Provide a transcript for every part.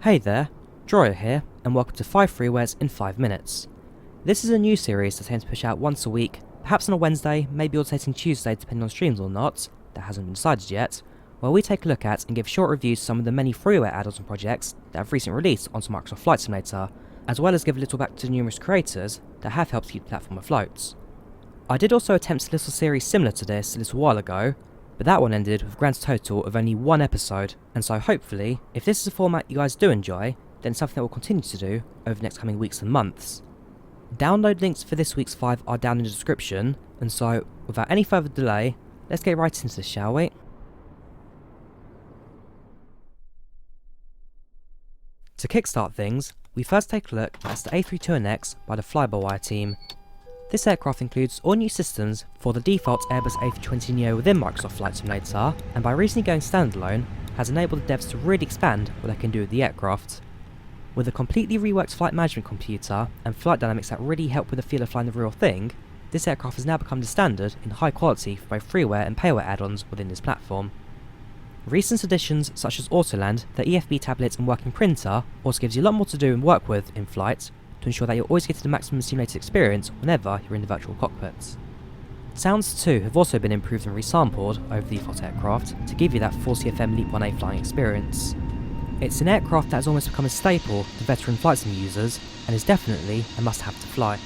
Hey there, Drawyah here, and welcome to 5 Freewares in 5 minutes. This is a new series that aims to push out once a week, perhaps on a Wednesday, maybe alternating Tuesday depending on streams or not, that hasn't been decided yet, where we take a look at and give short reviews to some of the many freeware add-ons and projects that have recently released onto Microsoft Flight Simulator, as well as give a little back to the numerous creators that have helped keep the platform afloat. I did also attempt a little series similar to this a little while ago, but that one ended with a grand total of only one episode, and so hopefully, if this is a format you guys do enjoy, then it's something that we'll continue to do over the next coming weeks and months. Download links for this week's 5 are down in the description, and so, without any further delay, let's get right into this, shall we? To kickstart things, we first take a look at the A320neo by the Fly-by-Wire team. This aircraft includes all new systems for the default Airbus A320neo within Microsoft Flight Simulator, and by recently going standalone, has enabled the devs to really expand what they can do with the aircraft. With a completely reworked flight management computer and flight dynamics that really help with the feel of flying the real thing, this aircraft has now become the standard in high quality for both freeware and payware add-ons within this platform. Recent additions such as Autoland, the EFB tablet and working printer also gives you a lot more to do and work with in flight, to ensure that you're always getting the maximum simulated experience whenever you're in the virtual cockpit. Sounds too have also been improved and resampled over the default aircraft to give you that 40FM Leap 1A flying experience. It's an aircraft that has almost become a staple to veteran flight sim users and is definitely a must-have to fly.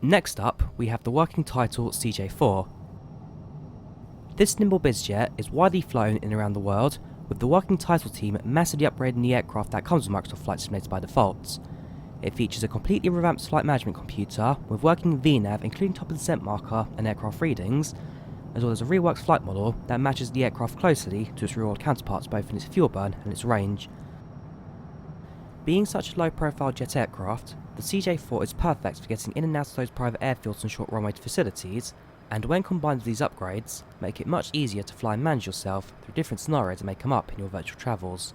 Next up, we have the working title CJ4. This nimble bizjet is widely flown in and around the world, with the working title team massively upgrading the aircraft that comes with Microsoft Flight Simulator by default. It features a completely revamped flight management computer with working VNAV including top of descent marker and aircraft readings, as well as a reworked flight model that matches the aircraft closely to its real-world counterparts both in its fuel burn and its range. Being such a low-profile jet aircraft, the CJ4 is perfect for getting in and out of those private airfields and short runway facilities, and when combined with these upgrades, make it much easier to fly and manage yourself through different scenarios that may come up in your virtual travels.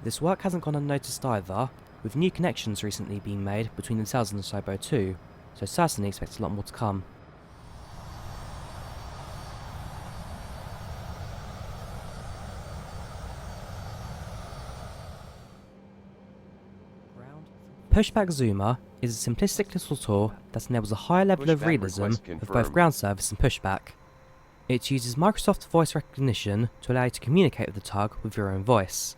This work hasn't gone unnoticed either, with new connections recently being made between themselves and the Sobo 2, so certainly expect a lot more to come. Pushback Zoomer is a simplistic little tool that enables a higher level of realism of both ground service and pushback. It uses Microsoft voice recognition to allow you to communicate with the tug with your own voice.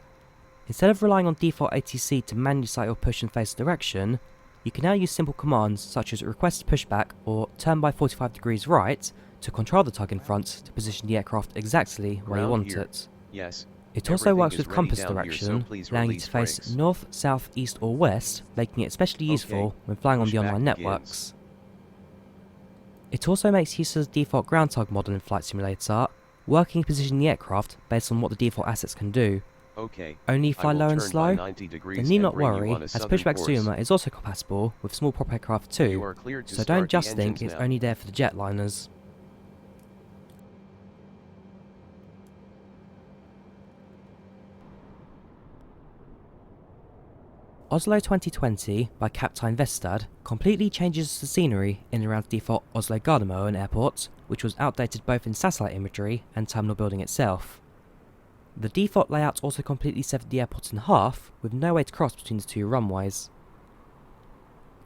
Instead of relying on default ATC to manually sight your push and face direction, you can now use simple commands such as request pushback or turn by 45 degrees right to control the tug in front to position the aircraft exactly where you want it. Yes. It also works with compass direction, allowing you to face north, south, east or west, making it especially useful when flying on the online networks. It also makes use of the default ground tug model in Flight Simulator, working and positioning the aircraft based on what the default assets can do. Only fly low and slow? Then need not worry, as Pushback Zoomer is also compatible with small prop aircraft too, so don't just think it's only there for the jetliners. OSLO 2020 by Captain Vestad completely changes the scenery in and around the default Oslo Gardermoen airport, which was outdated both in satellite imagery and terminal building itself. The default layout also completely severed the airport in half, with no way to cross between the two runways.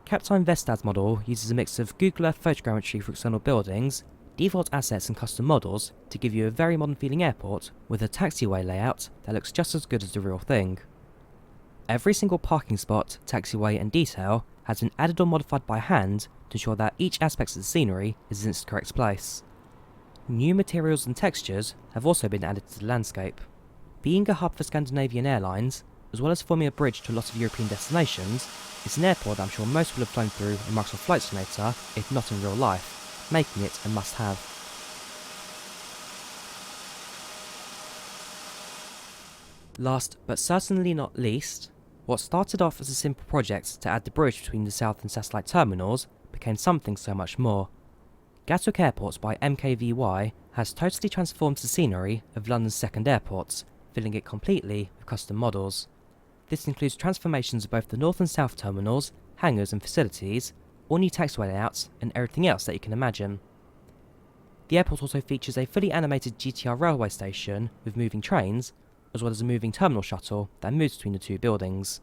Captain Vestad's model uses a mix of Google Earth photogrammetry for external buildings, default assets and custom models to give you a very modern feeling airport with a taxiway layout that looks just as good as the real thing. Every single parking spot, taxiway and detail has been added or modified by hand to ensure that each aspect of the scenery is in its correct place. New materials and textures have also been added to the landscape. Being a hub for Scandinavian airlines, as well as forming a bridge to a lot of European destinations, it's an airport that I'm sure most will have flown through in Microsoft Flight Simulator, if not in real life, making it a must-have. Last but certainly not least, what started off as a simple project to add the bridge between the south and satellite terminals became something so much more. Gatwick Airports by MKVY has totally transformed the scenery of London's second airports, filling it completely with custom models. This includes transformations of both the north and south terminals, hangars and facilities, all new taxiway layouts, and everything else that you can imagine. The airport also features a fully animated GTR railway station with moving trains, as well as a moving terminal shuttle that moves between the two buildings.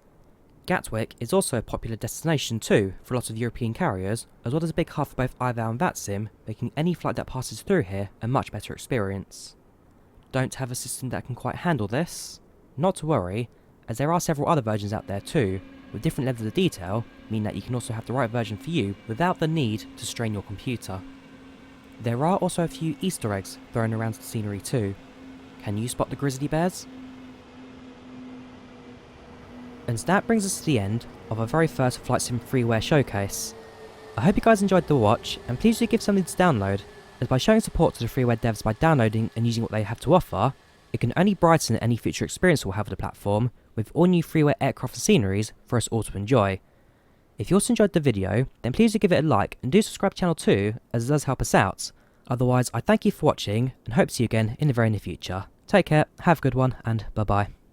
Gatwick is also a popular destination too for a lot of European carriers, as well as a big hub for both IVAL and VATSIM, making any flight that passes through here a much better experience. Don't have a system that can quite handle this? Not to worry, as there are several other versions out there too, with different levels of detail, meaning that you can also have the right version for you without the need to strain your computer. There are also a few Easter eggs thrown around the scenery too. Can you spot the grizzly bears? And that brings us to the end of our very first Flight Sim Freeware showcase. I hope you guys enjoyed the watch, and please do give something to download, as by showing support to the Freeware devs by downloading and using what they have to offer, it can only brighten any future experience we'll have of the platform, with all new Freeware aircraft and sceneries for us all to enjoy. If you also enjoyed the video, then please do give it a like and do subscribe to the channel too, as it does help us out. Otherwise, I thank you for watching and hope to see you again in the very near future. Take care, have a good one, and bye bye.